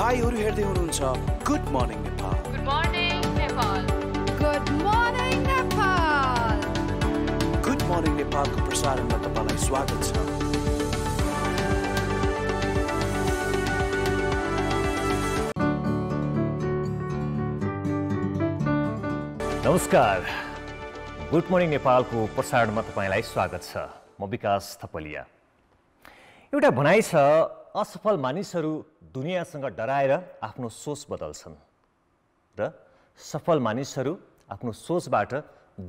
तपाईहरु हेर्दै हुनुहुन्छ good morning Nepal. Good morning Nepal. Good morning Nepal. Good morning नेपालको प्रसारणमा तपाईलाई स्वागत छ। नमस्कार, गुड मर्निङ नेपालको प्रसारणमा तपाईलाई स्वागत छ। म विकास थपलिया। एउटा भनाइ छ, असफल मानिसहरू दुनियासँग डराएर आफ्नो सोच बदल्छन् र सफल मानिसहरू आफ्नो सोचबाट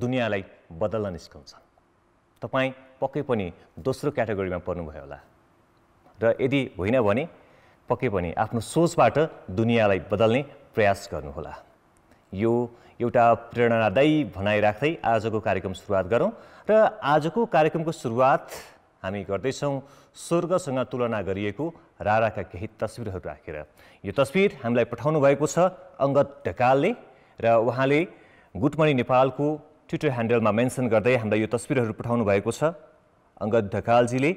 दुनियाँलाई बदल्न निस्कन्छन्। तपाईँ पक्कै पनि दोस्रो क्याटेगोरीमा पर्नुभयो होला र यदि होइन भने पक्कै पनि आफ्नो सोचबाट दुनियाँलाई बदल्ने प्रयास गर्नुहोला। यो एउटा प्रेरणादायी भनाइ राख्दै आजको कार्यक्रम सुरुवात गरौँ र आजको कार्यक्रमको सुरुवात हामी गर्दैछौँ स्वर्गसँग तुलना गरिएको राराका केही तस्बिरहरू राखेर। यो तस्बिर हामीलाई पठाउनु भएको छ अङ्गद ढकालले र उहाँले गुड मर्निङ नेपालको ट्विटर ह्यान्डलमा मेन्सन गर्दै हामीलाई यो तस्बिरहरू पठाउनु भएको छ। अङ्गद ढकालजीले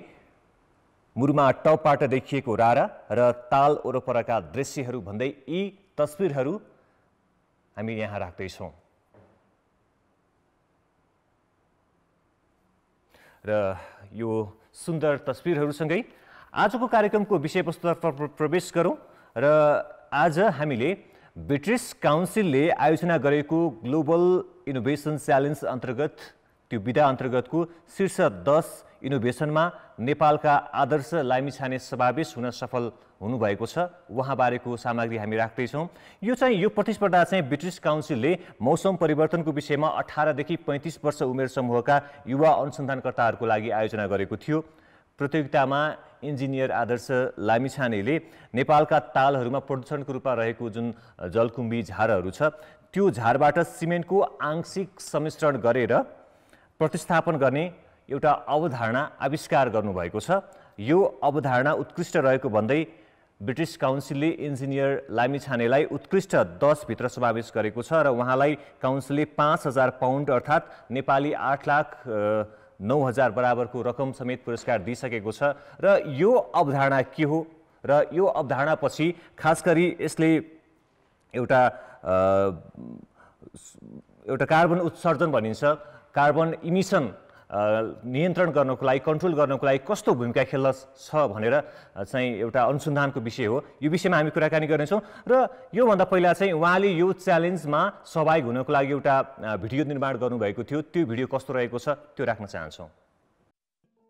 मुरमा टपबाट देखिएको रारा र ताल वरपरका दृश्यहरू भन्दै यी तस्बिरहरू हामी यहाँ राख्दैछौँ र यो सुन्दर तस्बिरहरूसँगै आजको कार्यक्रमको विषयवस्तुतर्फ प्रवेश गरौँ र आज हामीले ब्रिटिस काउन्सिलले आयोजना गरेको ग्लोबल इनोभेसन च्यालेन्ज अन्तर्गत त्यो विधा अन्तर्गतको शीर्ष 10 इनोभेसनमा नेपालका आदर्श लामिछाने समावेश हुन सफल हुनुभएको छ। उहाँबारेको सामग्री हामी राख्दैछौँ। यो प्रतिस्पर्धा चाहिँ ब्रिटिस काउन्सिलले मौसम परिवर्तनको विषयमा 18 देखि 35 वर्ष उमेर समूहका युवा अनुसन्धानकर्ताहरूको लागि आयोजना गरेको थियो। प्रतियोगितामा इन्जिनियर आदर्श लामिछानेले नेपालका तालहरूमा प्रदूषणको रूपमा रहेको जुन जलकुम्भी झारहरू छ त्यो झारबाट सिमेन्टको आंशिक सम्मिश्रण गरेर प्रतिस्थापन गर्ने एउटा अवधारणा आविष्कार गर्नुभएको छ। यो अवधारणा उत्कृष्ट रहेको भन्दै ब्रिटिस काउन्सिलले इन्जिनियर लामिछानेलाई उत्कृष्ट 10 भित्र समावेश गरेको छ र उहाँलाई काउन्सिलले 5000 पाउन्ड अर्थात् नेपाली 8,09,000 बराबरको रकम समेत पुरस्कार दिइसकेको छ। र यो अवधारणा के हो र यो अवधारणा पछि खास गरी यसले एउटा कार्बन उत्सर्जन भनिन्छ, कार्बन इमिसन नियन्त्रण गर्नको लागि, कन्ट्रोल गर्नको लागि कस्तो भूमिका खेल्छ भनेर चाहिँ एउटा अनुसन्धानको विषय हो। यो विषयमा हामी कुराकानी गर्नेछौँ र योभन्दा पहिला चाहिँ उहाँले यो च्यालेन्जमा सहभागी हुनको लागि एउटा भिडियो निर्माण गर्नुभएको थियो। त्यो भिडियो कस्तो रहेको छ त्यो राख्न चाहन्छौँ।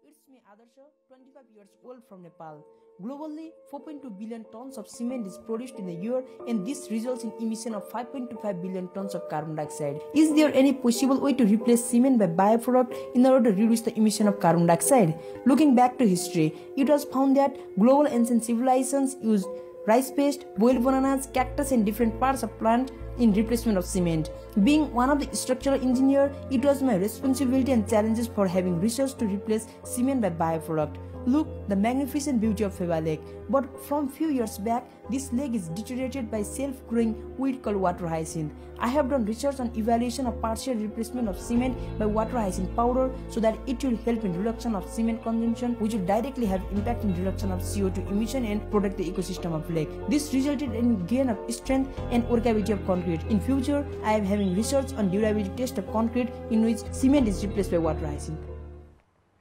It's me Adarsh, 25 years old from Nepal. Globally, 4.2 billion tons of cement is produced in a year, and this results in emission of 5.25 billion tons of carbon dioxide. Is there any possible way to replace cement by bioproduct in order to reduce the emission of carbon dioxide? Looking back to history, it was found that global ancient civilizations used rice paste, boiled bananas, cactus, and different parts of plant in replacement of cement. Being one of the structural engineer, it was my responsibility and challenges for having research to replace cement by bioproduct. Look, the magnificent beauty of Pheva Lake. But from few years back, this lake is deteriorated by self-growing weed called water hyacinth. I have done research on evaluation of partial replacement of cement by water hyacinth powder so that it will help in reduction of cement consumption, which will directly have impact in reduction of CO2 emission and protect the ecosystem of lake. This resulted in gain of strength and workability of concrete. In future, I am having research on durability test of concrete in which cement is replaced by water hyacinth.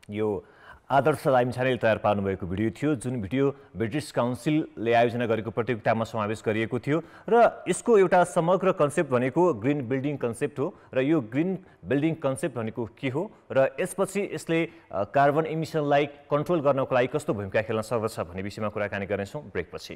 यो आदर्श लामिछानेले तयार पार्नुभएको video थियो, जुन video British काउन्सिलले आयोजना गरेको प्रतियोगितामा समावेश गरिएको थियो र यसको एउटा समग्र कन्सेप्ट भनेको ग्रिन बिल्डिङ कन्सेप्ट हो र यो ग्रिन बिल्डिङ कन्सेप्ट भनेको के हो र यसपछि यसले कार्बन इमिसनलाई कन्ट्रोल गर्नको लागि कस्तो भूमिका खेल्न सक्दछ भन्ने विषयमा कुराकानी गर्नेछौँ ब्रेकपछि।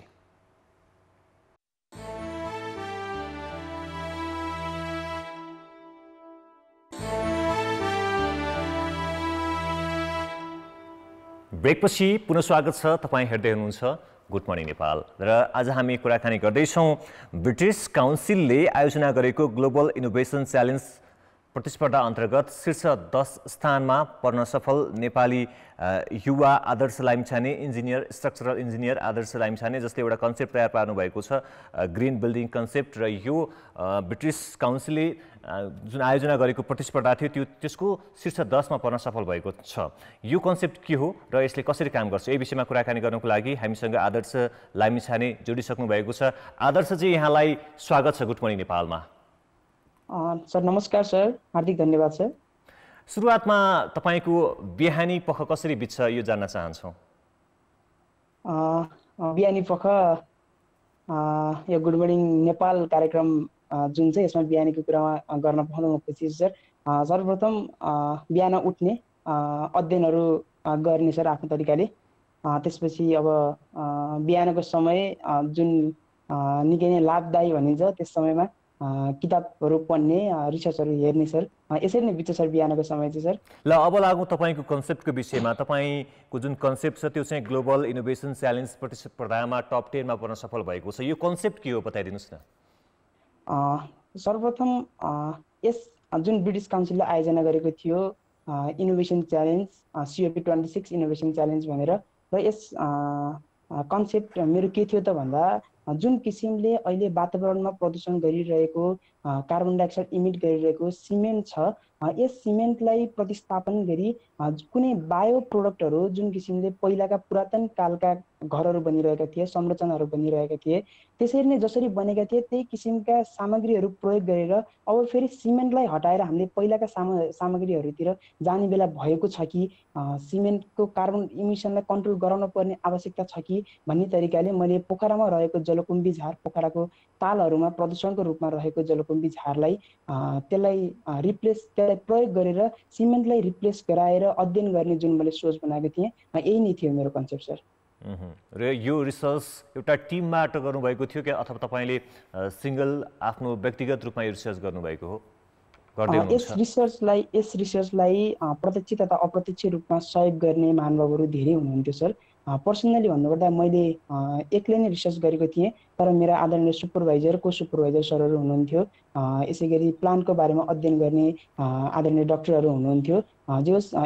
ब्रेकपछि पुनः स्वागत छ। तपाईँ हेर्दै हुनुहुन्छ गुड मर्निङ नेपाल र आज हामी कुराकानी गर्दैछौँ ब्रिटिस काउन्सिलले आयोजना गरेको ग्लोबल इनोभेसन च्यालेन्ज प्रतिस्पर्धा अन्तर्गत शीर्ष 10 स्थानमा पर्न सफल नेपाली युवा आदर्श लामिछाने इन्जिनियर स्ट्रक्चरल इन्जिनियर आदर्श लामिछाने जसले एउटा कन्सेप्ट तयार पार्नु भएको छ ग्रिन बिल्डिङ कन्सेप्ट र यो ब्रिटिस काउन्सिलले जुन आयोजना गरेको प्रतिस्पर्धा थियो त्यसको शीर्ष 10 मा पर्न सफल भएको छ। यो कन्सेप्ट के हो र यसले कसरी काम गर्छ यही विषयमा कुराकानी गर्नको लागि हामीसँग आदर्श लामिछाने जोडिसक्नु भएको छ। आदर्शजी यहाँलाई स्वागत छ गुड मर्निङ नेपालमा। सर नमस्कार सर, हार्दिक धन्यवाद सर। सुरुवातमा तपाईको बिहानी पख कसरी बित्छ यो जान्न चाहन्छौँ। बिहानी पख यो गुड मर्निङ नेपाल कार्यक्रम जुन चाहिँ यसमा बिहानीको कुरामा गर्न पाउँदा म खुसी छु सर। सर्वप्रथम बिहान उठ्ने अध्ययनहरू गर्ने सर आफ्नो तरिकाले। त्यसपछि अब बिहानको समय जुन निकै नै लाभदायी भनिन्छ त्यस समयमा किताबहरू पढ्ने रिसर्चहरू हेर्ने सर। यसरी नै बित्छ सर बिहानको समय चाहिँ सर। ल अब लागौँ तपाईँको कन्सेप्टको विषयमा। तपाईँको जुन कन्सेप्ट छ त्यो चाहिँ ग्लोबल इनोभेसन च्यालेन्ज प्रतिस्पर्धामा टप 10 मा पर्न सफल भएको छ। यो कन्सेप्ट के हो बताइदिनुहोस् न। सर्वप्रथम यस जुन ब्रिटिस काउन्सिलले आयोजना गरेको थियो innovation challenge COP26 innovation challenge भनेर, र यस कन्सेप्ट मेरो के थियो त भन्दा जुन किसिमले अहिले वातावरणमा प्रदूषण गरिरहेको कार्बन डाइअक्साइड इमिट गरिरहेको सिमेन्ट छ यस सिमेन्टलाई प्रतिस्थापन गरी कुनै बायो प्रोडक्टहरू जुन किसिमले पहिलाका पुरातन कालका घरहरू बनिरहेका थिए संरचनाहरू बनिरहेका थिए त्यसरी नै जसरी बनेका थिए त्यही किसिमका सामग्रीहरू प्रयोग गरेर अब फेरि सिमेन्टलाई हटाएर हामीले पहिलाका सामग्रीहरूतिर जाने बेला भएको छ कि सिमेन्टको कार्बन इमिसनलाई कन्ट्रोल गराउन पर्ने आवश्यकता छ कि भन्ने तरिकाले मैले पोखरामा रहेको जलकुम्भी झार पोखराको तालहरूमा प्रदूषणको रूपमा रहेको जलकुम्भी झारलाई त्यसलाई प्रयोग गरेर सिमेन्टलाई रिप्लेस गराएर अध्ययन गर्ने जुन मैले सोच बनाएको थिएँ यही नै थियो मेरो कन्सेप्ट सर। र यो रिसर्च एउटा टिमबाट गर्नुभएको थियो कि अथवा तपाईँले सिंगल आफ्नो व्यक्तिगत रूपमा यो रिसर्च गर्नुभएको हो? यस रिसर्चलाई प्रत्यक्ष तथा अप्रत्यक्ष रूपमा सहयोग गर्ने महानुभावहरू धेरै हुनुहुन्थ्यो सर। पर्सनली भन्नुपर्दा मैले एक्लै नै रिसर्च गरेको थिएँ, तर मेरा आदरणीय सुपरभाइजर को सुपरभाइजर सरहरू हुनुहुन्थ्यो। यसै गरी प्लान्टको बारेमा अध्ययन गर्ने आदरणीय डाक्टरहरू हुनुहुन्थ्यो।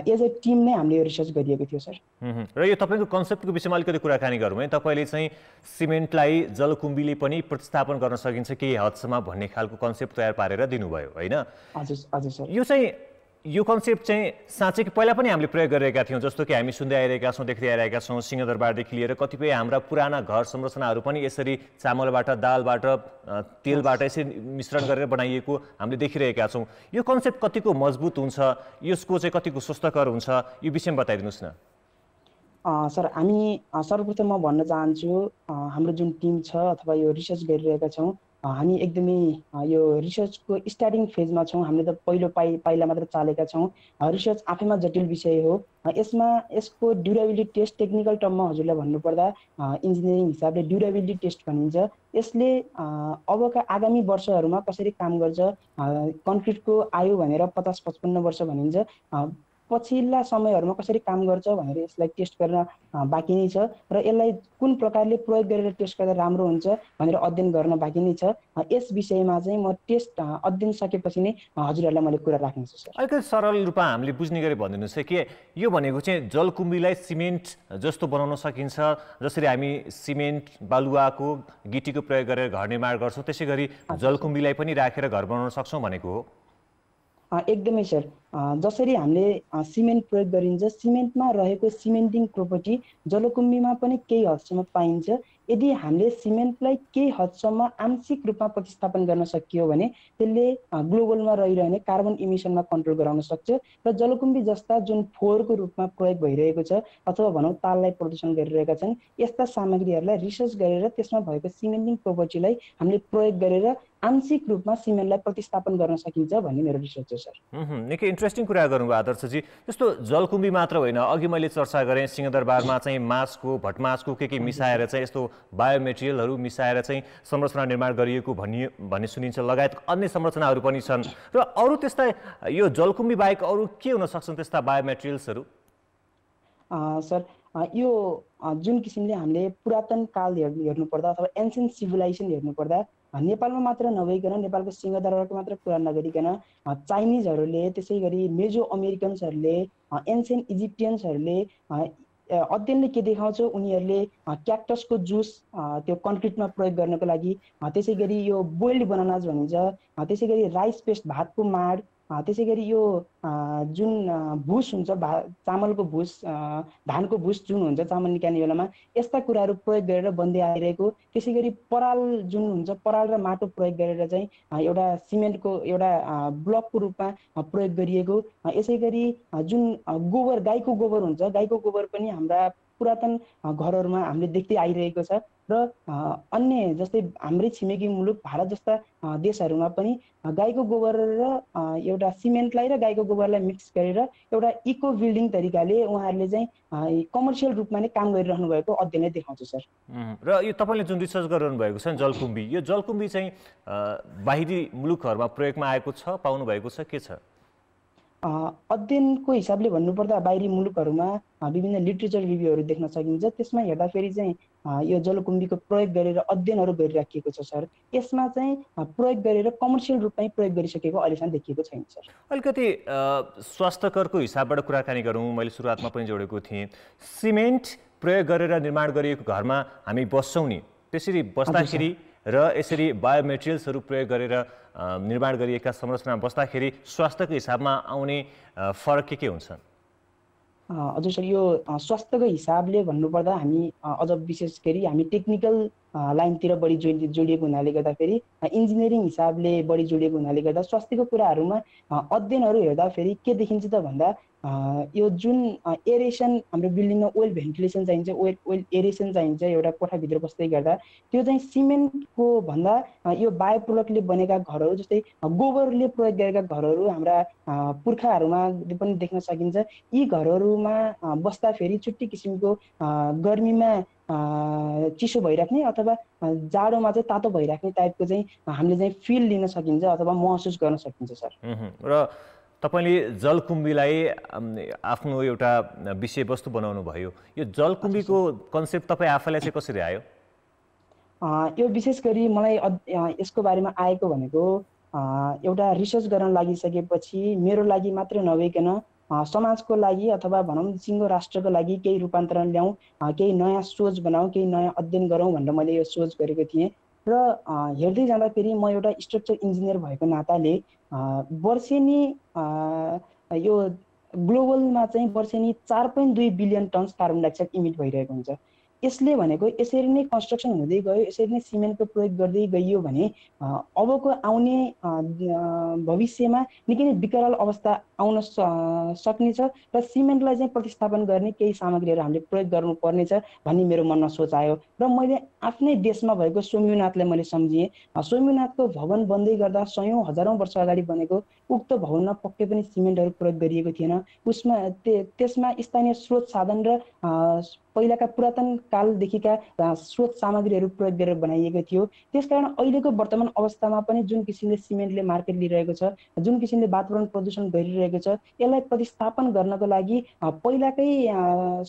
एज ए टिम नै हामीले यो रिसर्च गरिएको थियो सर। र यो तपाईँको कन्सेप्टको विषयमा अलिकति कुराकानी गरौँ है। तपाईँले चाहिँ सिमेन्टलाई जलकुम्भीले पनि प्रतिस्थापन गर्न सकिन्छ केही हदसम्म भन्ने खालको कन्सेप्ट तयार पारेर दिनुभयो होइन? हजुर सर। यो कन्सेप्ट चाहिँ साँच्चै कि पहिला पनि हामीले प्रयोग गरिरहेका थियौँ, जस्तो कि हामी सुन्दै आइरहेका छौँ देख्दै आइरहेका छौँ सिंहदरबारदेखि लिएर कतिपय हाम्रा पुराना घर संरचनाहरू पनि यसरी चामलबाट दालबाट तेलबाट यसरी मिश्रण गरेर बनाइएको हामीले देखिरहेका छौँ। यो कन्सेप्ट कतिको मजबुत हुन्छ, यसको चाहिँ कतिको स्वस्थकर हुन्छ, यो विषयमा बताइदिनुहोस् न। सर हामी सर्वप्रथम म भन्न चाहन्छु हाम्रो जुन टिम छ अथवा यो रिसर्च गरिरहेका छौँ हामी एकदमै यो रिसर्चको स्टार्टिङ फेजमा छौँ। हामीले त पहिलो पाइला मात्र चालेका छौँ। रिसर्च आफैमा जटिल विषय हो। यसको ड्युरेबिलिटी टेस्ट टेक्निकल टर्ममा हजुरलाई भन्नुपर्दा इन्जिनियरिङ हिसाबले ड्युरेबिलिटी टेस्ट भनिन्छ। यसले अबका आगामी वर्षहरूमा कसरी काम गर्छ, कन्क्रिटको आयु भनेर 50-55 वर्ष भनिन्छ, पछिल्ला समयहरूमा कसरी काम गर्छ भनेर यसलाई टेस्ट गर्न बाँकी नै छ र यसलाई कुन प्रकारले प्रयोग गरेर टेस्ट गर्दा राम्रो हुन्छ भनेर अध्ययन गर्न बाँकी नै छ। यस विषयमा चाहिँ म टेस्ट अध्ययन सकेपछि नै हजुरहरूलाई मैले कुरा राख्नेछु सर। अलिकति सरल रूपमा हामीले बुझ्ने गरी भनिदिनुहोस् कि यो भनेको चाहिँ जलकुम्भीलाई सिमेन्ट जस्तो बनाउन सकिन्छ, जसरी हामी सिमेन्ट बालुवाको गिटीको प्रयोग गरेर घर निर्माण गर्छौँ त्यसै गरी जलकुम्भीलाई पनि राखेर घर बनाउन सक्छौँ भनेको हो? एकदमै सर। जसरी हामीले सिमेन्ट प्रयोग गरिन्छ सिमेन्टमा रहेको सिमेन्टिङ प्रोपर्टी जलकुम्भीमा पनि केही हदसम्म पाइन्छ। यदि हामीले सिमेन्टलाई केही हदसम्म आंशिक रूपमा प्रतिस्थापन गर्न सकियो भने त्यसले ग्लोबलमा रहिरहने कार्बन इमिसनमा कन्ट्रोल गराउन सक्छ र जलकुम्भी जस्ता जुन फोहोरको रूपमा प्रयोग भइरहेको छ अथवा भनौँ ताललाई प्रदूषण गरिरहेका छन् यस्ता सामग्रीहरूलाई रिसर्च गरेर त्यसमा भएको सिमेन्टिङ प्रोपर्टीलाई हामीले प्रयोग गरेर आंशिक रूपमा सिमेन्टलाई प्रतिस्थापन गर्न सकिन्छ भन्ने मेरो रिसर्च हो सर। निकै इन्ट्रेस्टिङ कुरा गर्नुभयो आदर्शजी। जस्तो जलकुम्भी मात्र होइन, अघि मैले चर्चा गरेँ सिंहदरबारमा चाहिँ मासको भटमासको के मिसाएर चाहिँ यस्तो बायोमेटेरियलहरू मिसाएर चाहिँ संरचना निर्माण गरिएको भन्ने सुनिन्छ, लगायत अन्य संरचनाहरू पनि छन्। र अरू त्यस्ता यो जलकुम्भी बाहेक अरू के हुन सक्छन् त्यस्ता बायोमेटेरियल्सहरू? सर यो जुन किसिमले हामीले पुरातन काल हेर्नुपर्दा अथवा एन्सियन्ट सिभिलाइजेसन हेर्नुपर्दा नेपालमा मात्र नभइकन नेपालको सिंहदरबारको मात्र कुरा नगरिकन चाइनिजहरूले त्यसै गरी मेजो अमेरिकन्सहरूले एन्सियन्ट इजिप्टियन्सहरूले अध्ययनले के देखाउँछ उनीहरूले क्याक्टसको जुस त्यो कन्क्रिटमा प्रयोग गर्नको लागि त्यसै गरी यो बोइल्ड बनानाज भनिन्छ त्यसै गरी राइस पेस्ट भातको माड त्यसै गरी यो जुन भुस हुन्छ चामलको भुस धानको भुस जुन हुन्छ चामल निकाल्ने बेलामा यस्ता कुराहरू प्रयोग गरेर बन्दै आइरहेको त्यसै गरी पराल जुन हुन्छ पराल र माटो प्रयोग गरेर चाहिँ एउटा सिमेन्टको एउटा ब्लकको रूपमा प्रयोग गरिएको यसै गरी जुन गोबर गाईको गोबर हुन्छ गाईको गोबर पनि हाम्रा पुरातन घरहरूमा हामीले देख्दै आइरहेको छ र अन्य जस्तै हाम्रै छिमेकी मुलुक भारत जस्ता देशहरूमा पनि गाईको गोबर र एउटा सिमेन्टलाई र गाईको गोबरलाई मिक्स गरेर एउटा इको बिल्डिङ तरिकाले उहाँहरूले चाहिँ कमर्सियल रूपमा नै काम गरिरहनु भएको अध्ययनले देखाउँछ सर। र यो तपाईँले जुन रिसर्च गरिरहनु भएको छ जलकुम्भी यो जलकुम्भी चाहिँ बाहिरी मुलुकहरूमा प्रयोगमा आएको छ पाउनु भएको छ के छ? अध्ययनको हिसाबले भन्नुपर्दा बाहिरी मुलुकहरूमा विभिन्न लिटरेचर रिभ्यूहरू देख्न सकिन्छ त्यसमा हेर्दाखेरि चाहिँ यो जलकुम्भीको प्रयोग गरेर अध्ययनहरू गरिराखिएको छ सर। यसमा चाहिँ प्रयोग गरेर कमर्सियल रूपमै प्रयोग गरिसकेको अहिलेसम्म देखिएको छैन सर। अलिकति स्वास्थ्यकरको हिसाबबाट कुराकानी गरौँ मैले सुरुवातमा पनि जोडेको थिएँ सिमेन्ट प्रयोग गरेर निर्माण गरिएको घरमा हामी बस्छौँ नि त्यसरी बस्दाखेरि र यसरी बायोमेटेरियल्सहरू प्रयोग गरेर निर्माण गरिएका संरचनामा बस्दाखेरि स्वास्थ्यको हिसाबमा आउने फरक के हुन्छ? हजुर सर यो स्वास्थ्यको हिसाबले भन्नुपर्दा हामी अझ विशेष गरी हामी टेक्निकल लाइनतिर बढी जोडिएको हुनाले गर्दाखेरि इन्जिनियरिङ हिसाबले बढी जोडिएको हुनाले गर्दा स्वास्थ्यको कुराहरूमा अध्ययनहरू हेर्दाखेरि के देखिन्छ त भन्दा यो जुन एरेसन हाम्रो बिल्डिङमा ओइल भेन्टिलेसन चाहिन्छ ओइल एरेसन चाहिन्छ एउटा कोठाभित्र बस्दै गर्दा त्यो चाहिँ सिमेन्टको भन्दा यो बायो प्रोडक्टले बनेका घरहरू जस्तै गोबरले प्रयोग गरेका घरहरू हाम्रा पुर्खाहरूमा पनि देख्न सकिन्छ। यी घरहरूमा बस्दाखेरि छुट्टै किसिमको गर्मीमा चिसो भइराख्ने अथवा जाडोमा चाहिँ तातो भइराख्ने टाइपको चाहिँ हामीले चाहिँ फिल लिन सकिन्छ अथवा महसुस गर्न सकिन्छ सर। र तपाईले जलकुम्भीलाई आफ्नो एउटा विषयवस्तु बनाउनु भयो यो जलकुम्भीको कन्सेप्ट तपाईँ आफैलाई चाहिँ कसरी आयो? यो विशेष गरी मलाई यसको बारेमा आएको भनेको एउटा रिसर्च गर्न लागिसकेपछि मेरो लागि मात्र नभइकन समाजको लागि अथवा भनौँ सिङ्गो राष्ट्रको लागि केही रूपान्तरण ल्याउँ केही नयाँ सोच बनाऊँ केही नयाँ अध्ययन गरौँ भनेर मैले यो सोच गरेको थिएँ र हेर्दै जाँदाखेरि म एउटा स्ट्रक्चर इन्जिनियर भएको नाताले वर्षेनी यो ग्लोबलमा चाहिँ वर्षेनी 4.2 billion tonnes carbon dioxide emit भइरहेको हुन्छ। यसले भनेको यसरी नै कन्स्ट्रक्सन हुँदै गयो यसरी नै सिमेन्टको प्रयोग गर्दै गइयो भने अबको आउने भविष्यमा निकै नै विकराल अवस्था आउन सक्नेछ र सिमेन्टलाई चाहिँ प्रतिस्थापन गर्ने केही सामग्रीहरू हामीले प्रयोग गर्नुपर्नेछ भन्ने मेरो मनमा सोच आयो र मैले आफ्नै देशमा भएको सोम्युनाथलाई मैले सम्झिएँ। सोम्युनाथको भवन बन्दै गर्दा सयौँ हजारौँ वर्ष अगाडि बनेको उक्त भवनमा पक्कै पनि सिमेन्टहरू प्रयोग गरिएको थिएन। उसमा त्यसमा स्थानीय स्रोत साधन र पहिलाका पुरातन कालदेखिका स्रोत सामग्रीहरू प्रयोग गरेर बनाइएको थियो। त्यसकारण अहिलेको वर्तमान अवस्थामा पनि जुन किसिमले सिमेन्टले मार्केट लिइरहेको छ जुन किसिमले वातावरण प्रदूषण गरिरहेको छ यसलाई प्रतिस्थापन गर्नको लागि पहिलाकै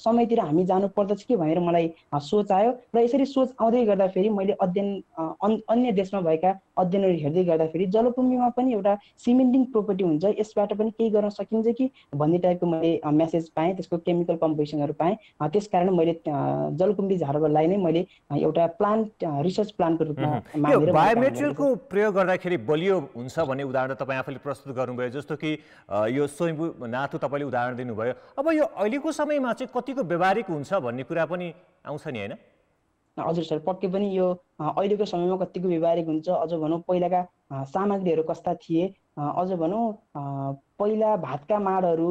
समयतिर हामी जानु पर्दछ कि भनेर मलाई सोच आयो र यसरी सोच आउँदै गर्दाखेरि मैले अन्य देशमा भएका अध्ययनहरू हेर्दै गर्दाखेरि जलकुम्भीमा पनि एउटा सिमेन्टिङ प्रोपर्टी हुन्छ यसबाट पनि केही गर्न सकिन्छ कि भन्ने टाइपको मैले मेसेज पाएँ त्यसको केमिकल कम्पोजिसनहरू पाएँ। त्यसकारण मैले जलकुम्भी झारलाई नै मैले एउटा प्लान्ट रिसर्च प्लानको रूपमा मानेर बायोमेटेरियलको प्रयोग गर्दाखेरि बलियो हुन्छ भन्ने उदाहरण तपाईँ आफैले प्रस्तुत गर्नुभयो जस्तो कि यो स्वयम्भू नाथु तपाईँले उदाहरण दिनुभयो। अब यो अहिलेको समयमा चाहिँ कतिको व्यवहारिक हुन्छ भन्ने कुरा पनि आउँछ नि होइन? हजुर सर पक्कै पनि यो अहिलेको समयमा कतिको व्यवहारिक हुन्छ। अझ भनौँ पहिलाका सामग्रीहरू कस्ता थिए अझ भनौँ पहिला भातका माडहरू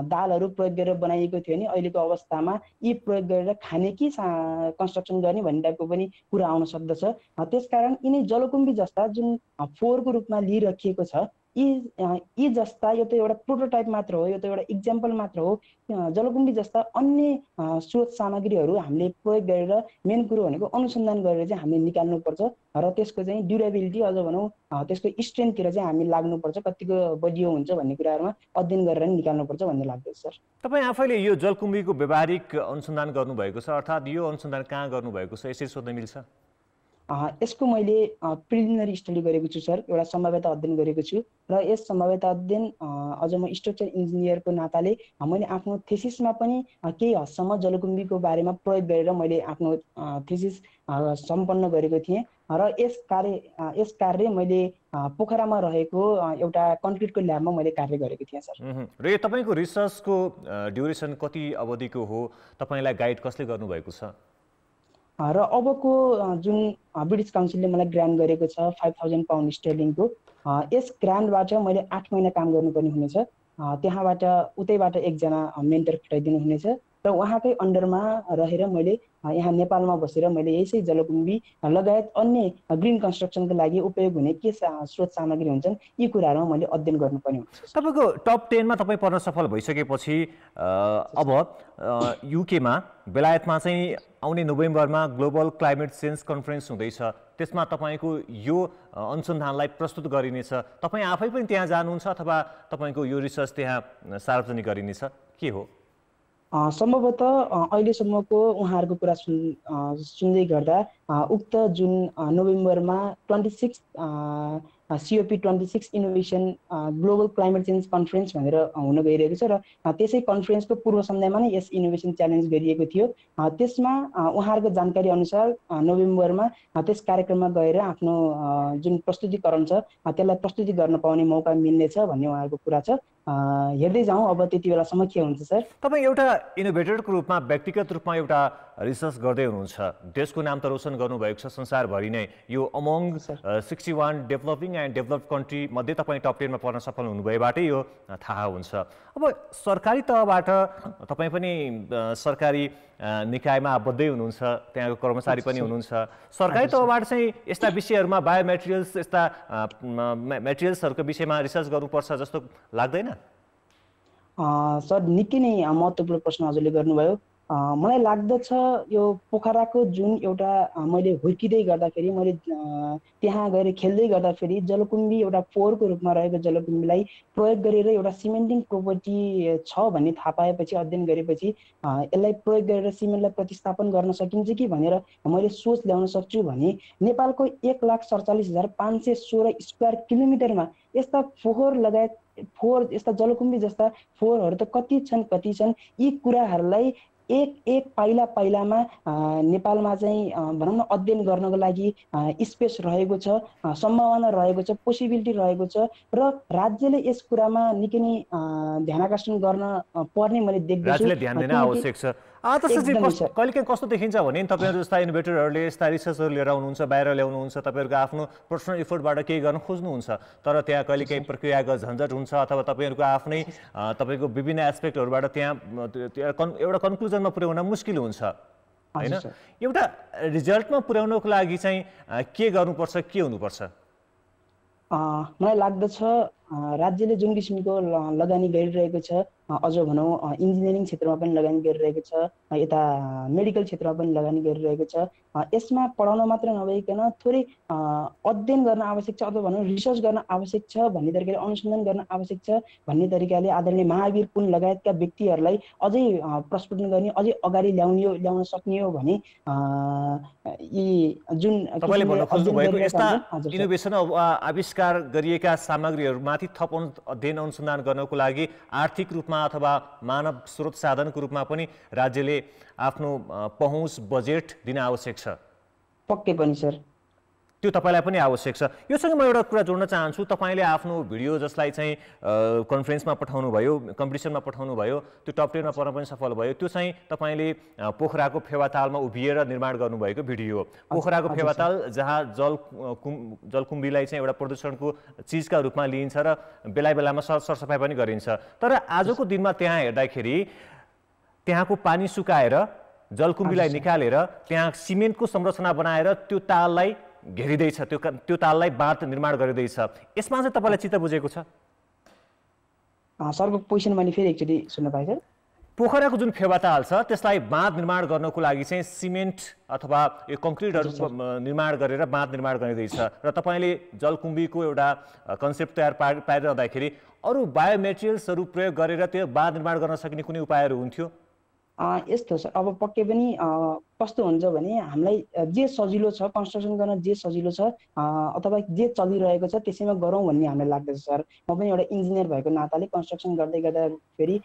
दालहरू प्रयोग गरेर बनाइएको थियो नि अहिलेको अवस्थामा यी प्रयोग गरेर खाने कि कन्स्ट्रक्सन गर्ने भन्ने टाइपको पनि कुरा आउन सक्दछ। त्यसकारण यिनै जलकुम्भी जस्ता जुन फोहोरको रूपमा लिइराखिएको छ यी जस्ता यो त एउटा प्रोटोटाइप मात्र हो यो त एउटा इक्जाम्पल मात्र हो। जलकुम्भी जस्ता अन्य स्रोत सामग्रीहरू हामीले प्रयोग गरेर मेन कुरो भनेको अनुसन्धान गरेर चाहिँ हामीले निकाल्नुपर्छ र त्यसको चाहिँ ड्युरेबिलिटी अझ भनौँ त्यसको स्ट्रेन्थतिर चाहिँ हामी लाग्नुपर्छ कतिको बलियो हुन्छ भन्ने कुराहरूमा अध्ययन गरेर निकाल्नुपर्छ भन्ने लाग्दैछ सर। तपाईँ आफैले यो जलकुम्भीको व्यावहारिक अनुसन्धान गर्नुभएको छ अर्थात् यो अनुसन्धान कहाँ गर्नुभएको छ यसरी सोध्न मिल्छ? यसको मैले प्रिलिमिनरी स्टडी गरेको छु सर, एउटा सम्भाव्यता अध्ययन गरेको छु र यस सम्भाव्यता अध्ययन अझ म स्ट्रक्चर इन्जिनियरको नाताले मैले आफ्नो थेसिसमा पनि केही हदसम्म जलकुम्बीको बारेमा प्रयोग गरेर मैले आफ्नो थेसिस सम्पन्न गरेको थिएँ र यस कार्य मैले पोखरामा रहेको एउटा कन्क्रिटको ल्याबमा मैले कार्य गरेको थिएँ सर। र यो तपाईँको रिसर्चको ड्युरेसन कति अवधिको हो, तपाईँलाई गाइड कसले गर्नुभएको छ? र अबको जुन ब्रिटिस काउन्सिलले मलाई ग्रान्ट गरेको छ 5000 पाउन्ड स्टर्लिङको, यस ग्रान्टबाट मैले 8 महिना काम गर्नुपर्ने हुनेछ। त्यहाँबाट उतैबाट एकजना मेन्टर खटाइदिनु हुनेछ र उहाँकै अन्डरमा रहेर मैले यहाँ नेपालमा बसेर मैले यसै जलकुम्बी लगायत अन्य ग्रिन कन्स्ट्रक्सनको लागि उपयोग हुने के स्रोत सामग्री हुन्छन् यी कुराहरूमा मैले अध्ययन गर्नुपर्ने हुन्छ। तपाईँको टप 10 मा तपाईँ पर्न सफल भइसकेपछि अब युकेमा बेलायतमा चाहिँ आउने नोभेम्बरमा ग्लोबल क्लाइमेट चेन्ज कन्फरेन्स हुँदैछ, त्यसमा तपाईँको यो अनुसन्धानलाई प्रस्तुत गरिनेछ। तपाईँ आफै पनि त्यहाँ जानुहुन्छ अथवा तपाईँको यो रिसर्च त्यहाँ सार्वजनिक गरिनेछ, के हो? सम्भवतः अहिलेसम्मको उहाँहरूको कुरा सुन्दै गर्दा उक्त जुन नोभेम्बरमा 26 COP26 innovation global climate change conference भनेर हुन गइरहेको छ र त्यसै कन्फरेन्सको पूर्व सन्ध्यामा नै यस इनोभेसन च्यालेन्ज गरिएको थियो। त्यसमा उहाँहरूको जानकारी अनुसार नोभेम्बरमा त्यस कार्यक्रममा गएर आफ्नो जुन प्रस्तुतिकरण छ त्यसलाई प्रस्तुति गर्न पाउने मौका मिल्नेछ भन्ने उहाँहरूको कुरा छ। हेर्दै जाउँ अब त्यति बेलासम्म के हुन्छ सर। तपाईँ एउटा इनोभेटरको रूपमा व्यक्तिगत रूपमा एउटा रिसर्च गर्दै हुनुहुन्छ, देशको नाम त रोशन गर्नुभएको छ संसारभरि नै। यो among 61 developing and developed country मध्ये तपाईँ टप 10 मा पर्न सफल हुनुभएबाटै यो थाहा हुन्छ। अब सरकारी तहबाट तपाईँ पनि सरकारी निकायमा आबद्धै हुनुहुन्छ, त्यहाँको कर्मचारी पनि हुनुहुन्छ। सरकारी तहबाट चाहिँ यस्ता विषयहरूमा बायोमेटेरियल्स यस्ता मेटेरियल्सहरूको विषयमा रिसर्च गर्नुपर्छ जस्तो लाग्दैन? सर निकै नै महत्त्वपूर्ण प्रश्न हजुरले गर्नुभयो। मलाई लाग्दछ यो पोखराको जुन एउटा मैले हुर्किँदै गर्दाखेरि मैले त्यहाँ गएर खेल्दै गर्दाखेरि जलकुम्बी एउटा फोहोरको रूपमा रहेको जलकुम्बीलाई प्रयोग गरेर एउटा सिमेन्टिङ प्रोपर्टी छ भन्ने थाहा पाएपछि अध्ययन गरेपछि यसलाई प्रयोग गरेर सिमेन्टलाई प्रतिस्थापन गर्न सकिन्छ कि भनेर मैले सोच ल्याउन सक्छु भने नेपालको 1,47,516 स्क्वायर किलोमिटरमा यस्ता फोहोर लगायत यस्ता जलकुम्बी जस्ता फोहोरहरू त कति छन् यी कुराहरूलाई एक पाइलामा नेपालमा चाहिँ भनौँ न अध्ययन गर्नको लागि स्पेस रहेको छ, सम्भावना रहेको छ, पोसिबिलिटी रहेको छ र राज्यले यस कुरामा निकै नै ध्यानाकर्षण गर्न पर्ने मैले देख्दैछु। राज्यले ध्यान दिन आवश्यक छ। कहिलेकाहीँ कस्तो देखिन्छ भने तपाईँहरू जस्ता इनोभेटरहरूले यस्ता रिसर्चहरू लिएर आउनुहुन्छ, बाहिर ल्याउनुहुन्छ, तपाईँहरूको आफ्नो पर्सनल इफोर्टबाट केही गर्न खोज्नुहुन्छ, तर त्यहाँ कहिलेकाहीँ प्रक्रियागत झन्झट हुन्छ अथवा तपाईँहरूको आफ्नै तपाईँको विभिन्न एस्पेक्टहरूबाट त्यहाँ एउटा कन्क्लुजनमा पुर्याउन मुस्किल हुन्छ होइन? एउटा रिजल्टमा पुर्याउनको लागि चाहिँ के गर्नुपर्छ, के हुनुपर्छ? मलाई लाग्दछ राज्यले जुन किसिमको लगानी गरिरहेको छ, अझ भनौँ इन्जिनियरिङ क्षेत्रमा पनि लगानी गरिरहेको छ, यता मेडिकल क्षेत्रमा पनि लगानी गरिरहेको छ। यसमा पढाउन मात्र नभइकन थोरै अध्ययन गर्न आवश्यक छ अथवा भनौँ रिसर्च गर्न आवश्यक छ भन्ने तरिकाले, अनुसन्धान गर्न आवश्यक छ भन्ने तरिकाले आदरणीय महावीर पुन लगायतका व्यक्तिहरूलाई अझै प्रस्फुटन गर्ने, अझै अगाडि ल्याउन सक्ने हो भने यी जुन तपाईँले भन्न खोज्नुभएको यस्ता इनोभेसन आविष्कार गरिएका सामग्रीहरूमाथि थप अध्ययन अनुसन्धान गर्नको लागि आर्थिक रूपमा अथवा मानव स्रोत साधनको रूपमा पनि राज्यले आफ्नो पहुँच बजेट दिन आवश्यक छ। पक्कै पनि सर, त्यो तपाईँलाई पनि आवश्यक छ। योसँग म एउटा कुरा जोड्न चाहन्छु। तपाईँले आफ्नो भिडियो जसलाई चाहिँ कन्फरेन्समा पठाउनु भयो, कम्पिटिसनमा पठाउनु भयो, त्यो टप 10 मा पर्न पनि सफल भयो। त्यो चाहिँ तपाईँले पोखराको फेवातालमा उभिएर निर्माण गर्नुभएको भिडियो हो। पोखराको फेवाताल जहाँ जलकुम्बीलाई चाहिँ एउटा प्रदूषणको चिजका रूपमा लिइन्छ र बेला बेलामा सरसफाइ पनि गरिन्छ। तर आजको दिनमा त्यहाँ हेर्दाखेरि त्यहाँको पानी सुकाएर जलकुम्बीलाई निकालेर त्यहाँ सिमेन्टको संरचना बनाएर त्यो ताललाई घेरिँदैछ, त्यो ताललाई बाँध निर्माण गरिँदैछ। यसमा चाहिँ तपाईँलाई चित्त बुझेको छ? सरको क्वेसन मैले फेरि एकचोटि सुन्न पाएँ सर। पोखराको जुन फेवाताल छ त्यसलाई बाँध निर्माण गर्नको लागि चाहिँ सिमेन्ट अथवा यो कङ्क्रिटहरू निर्माण गरेर बाँध निर्माण गरिँदैछ र तपाईँले जलकुम्बीको एउटा कन्सेप्ट तयार पारिरहँदाखेरि अरू बायोमेटेरियल्सहरू प्रयोग गरेर त्यो बाँध निर्माण गर्न सकिने कुनै उपायहरू हुन्थ्यो? यस्तो सर, अब पक्कै पनि कस्तो हुन्छ भने हामीलाई जे सजिलो छ, कन्स्ट्रक्सन गर्न जे सजिलो छ अथवा जे चलिरहेको छ त्यसैमा गरौँ भन्ने हामीलाई लाग्दछ सर। म पनि एउटा इन्जिनियर भएको नाताले कन्स्ट्रक्सन गर्दै गर्दा फेरि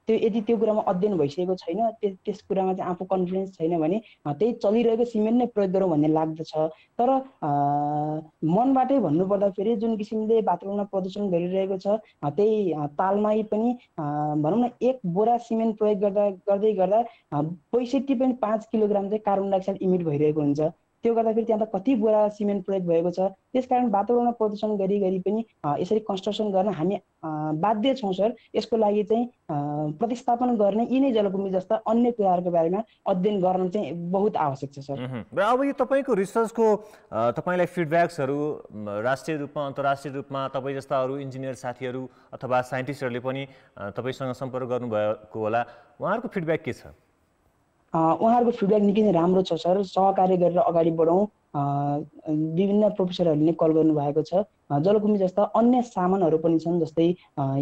त्यो यदि त्यो कुरामा अध्ययन भइसकेको छैन, त्यस कुरामा चाहिँ आफू कन्फिडेन्स छैन भने त्यही चलिरहेको सिमेन्ट नै प्रयोग गरौँ भन्ने लाग्दछ। तर मनबाटै भन्नुपर्दा फेरि जुन किसिमले वातावरणमा प्रदूषण गरिरहेको छ त्यही तालमै पनि भनौँ न 1 बोरा सिमेन्ट प्रयोग गर्दै गर्दा 65 पनि 5 किलोग्राम चाहिँ कार्बन डाइअक्साइड इमिट भइरहेको हुन्छ। त्यो गर्दाखेरि त्यहाँ त कति बोरा सिमेन्ट प्रयोग भएको छ। त्यसकारण वातावरणमा प्रदूषण गरी पनि यसरी कन्स्ट्रक्सन गर्न हामी बाध्य छौँ सर। यसको लागि चाहिँ प्रतिस्थापन गर्ने यिनै जलकुम्भी जस्ता अन्य कुराहरूको बारेमा अध्ययन गर्न चाहिँ बहुत आवश्यक छ सर। र अब यो तपाईँको रिसर्चको तपाईँलाई फिडब्याक्सहरू राष्ट्रिय रूपमा अन्तर्राष्ट्रिय रूपमा तपाईँ जस्ता अरू इन्जिनियर साथीहरू अथवा साइन्टिस्टहरूले पनि तपाईँसँग सम्पर्क गर्नुभएको होला, उहाँहरूको फिडब्याक के छ? उहाँहरूको फिडब्याक निकै नै राम्रो छ सर। सहकार्य गरेर अगाडि बढौँ। विभिन्न प्रोफेसरहरूले नै कल गर्नुभएको छ। जलकुम्भी जस्ता अन्य सामानहरू पनि छन्, जस्तै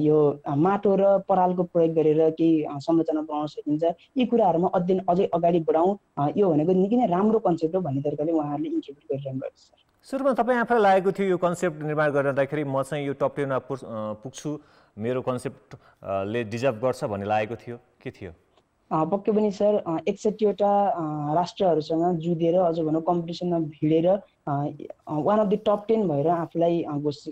यो माटो र परालको प्रयोग गरेर केही संरचना बनाउन सकिन्छ। यी कुराहरूमा अध्ययन अझै अगाडि बढाउँ, यो भनेको निकै नै राम्रो कन्सेप्ट हो भन्ने तरिकाले उहाँहरूले इन्ट्रिब्युट गरिरहनु भएको छ सर। सुरुमा तपाईँ आफूलाई लागेको थियो यो कन्सेप्ट निर्माण गर्दाखेरि म चाहिँ यो टप 10मा पुग्छु, मेरो कन्सेप्टले डिजर्भ गर्छ भन्ने लागेको थियो, के थियो? पक्कै पनि सर, 61वटा राष्ट्रहरूसँग जुधेर अझ भनौँ कम्पिटिसनमा भिडेर वान अफ द टप 10 भएर आफूलाई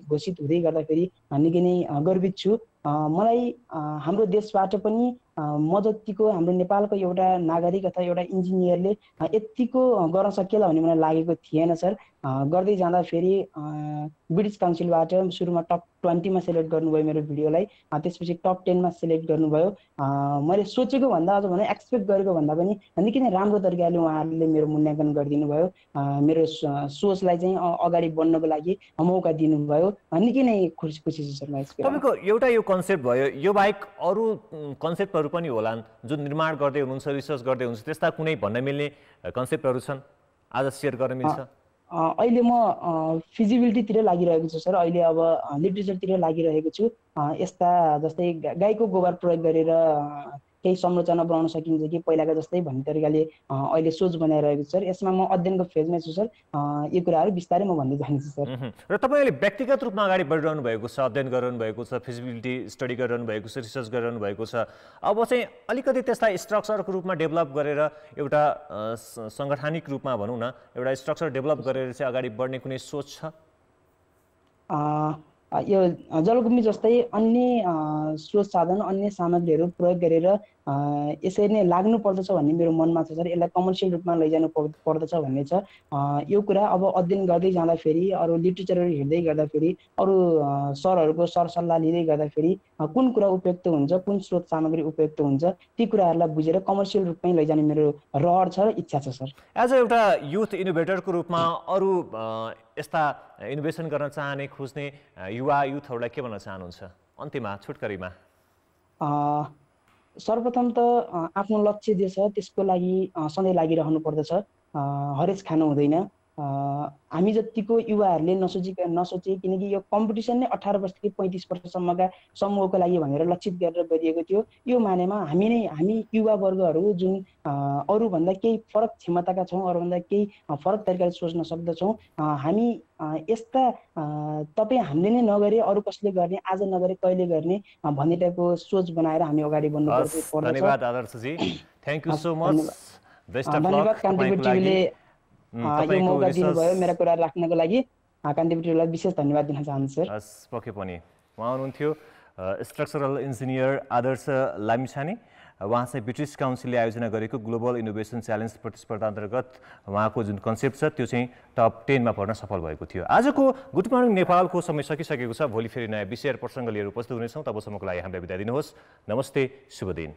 घोषित हुँदै गर्दाखेरि निकै नै गर्वित छु। मलाई हाम्रो देशबाट पनि म जतिको हाम्रो नेपालको एउटा नागरिक अथवा एउटा इन्जिनियरले यतिको गर्न सकिएला भन्ने मलाई लागेको थिएन सर। गर्दै जाँदा फेरि ब्रिटिस काउन्सिलबाट सुरुमा टप 20 मा सेलेक्ट गर्नुभयो मेरो भिडियोलाई, त्यसपछि टप 10 मा सेलेक्ट गर्नुभयो। मैले सोचेको भन्दा अझ भने एक्सपेक्ट गरेको भन्दा पनि निकै नै राम्रो तरिकाले उहाँहरूले मेरो मूल्याङ्कन गरिदिनु भयो। मेरो सोचलाई चाहिँ अगाडि बढ्नको लागि मौका दिनुभयो। निकै नै खुसी छु सर। तपाईँको एउटा यो कन्सेप्ट भयो, यो बाहेक अरू कन्सेप्टहरू पनि होलान् जुन निर्माण गर्दै हुनुहुन्छ, रिसर्च गर्दै हुनुहुन्छ, त्यस्ता कुनै भन्न मिल्ने कन्सेप्टहरू छन् आज सेयर गर्न मिल्छ? अहिले म फिजिबिलिटीतिर लागिरहेको छु सर। अहिले अब लिटरेचरतिर लागिरहेको छु। यस्ता जस्तै गाईको गोबर प्रयोग गरेर केही संरचना बनाउन सकिन्छ कि पहिलाको जस्तै भन्ने तरिकाले अहिले सोच बनाइरहेको छु सर। यसमा म अध्ययनको फेजमा छु सर। यो कुराहरू बिस्तारै म भन्दै जान्छु सर। र तपाईँले व्यक्तिगत रूपमा अगाडि बढिरहनु भएको छ, अध्ययन गरिरहनु भएको छ, फिजिबिलिटी स्टडी गरिरहनु भएको छ, रिसर्च गरिरहनु भएको छ। अब चाहिँ अलिकति त्यसलाई स्ट्रक्चरको रूपमा डेभलप गरेर एउटा सङ्गठनिक रूपमा भनौँ न एउटा स्ट्रक्चर डेभलप गरेर चाहिँ अगाडि बढ्ने कुनै सोच छ? यो जलकुम्भी जस्तै अन्य स्रोत साधन अन्य सामग्रीहरू प्रयोग गरेर यसरी नै लाग्नु पर्दछ भन्ने मेरो मनमा छ सर। यसलाई कमर्सियल रूपमा लैजानु पर्दछ भन्ने छ। यो कुरा अब अध्ययन गर्दै जाँदाखेरि अरू लिटरेचरहरू हेर्दै गर्दाखेरि अरू सरहरूको सरसल्लाह लिँदै गर्दाखेरि कुन कुरा उपयुक्त हुन्छ, कुन स्रोत सामग्री उपयुक्त हुन्छ, ती कुराहरूलाई बुझेर कमर्सियल रूपमै लैजाने मेरो रहर छ र इच्छा छ सर। एज एउटा युथ इनोभेटरको रूपमा अरू यस्ता इनोभेसन गर्न चाहने खोज्ने युवा युथहरूलाई के भन्न चाहनुहुन्छ अन्त्यमा छोटकरीमा? सर्वप्रथम त आफ्नो लक्ष्य जे छ त्यसको लागि सधैँ लागिरहनु पर्दछ। हरेस खानु हुँदैन। हामी जतिको युवाहरूले नसोचे, किनकि यो कम्पिटिसन नै 18 वर्षदेखि 35 वर्षसम्मका समूहको लागि भनेर लक्षित गरेर गरिएको थियो। यो मानेमा हामी युवा वर्गहरू जुन अरूभन्दा केही फरक क्षमताका छौँ, अरूभन्दा केही फरक तरिकाले सोच्न सक्दछौँ। हामी यस्ता तपाईँ हामीले नै नगरे अरू कसले गर्ने, आज नगरे कहिले गर्ने भन्ने टाइपको सोच बनाएर हामी अगाडि बढ्नु पर्दछ। धन्यवाद Adarshji, thank you so much. Best of luck. धन्यवाद कान्तिपुरले यो मौका दिनुभयो मेरा कुरा राख्नको लागि। कान्तिपुरलाई विशेष धन्यवाद दिन चाहन्छु सर। पक्कै पनि। उहाँ हुनुहुन्थ्यो स्ट्रक्चरल इन्जिनियर आदर्श लामिछाने। उहाँ चाहिँ ब्रिटिस काउन्सिलले आयोजना गरेको ग्लोबल इनोभेसन च्यालेन्ज प्रतिस्पर्धा अन्तर्गत उहाँको जुन कन्सेप्ट छ त्यो चाहिँ टप 10 मा पर्न सफल भएको थियो। आजको गुड मर्निङ नेपालको समय सकिसकेको छ। भोलि फेरि नयाँ विषय र प्रसङ्ग लिएर उपस्थित हुनेछौँ। तबसम्मको लागि हामीलाई बिदा दिनुहोस्। नमस्ते, शुभ दिन।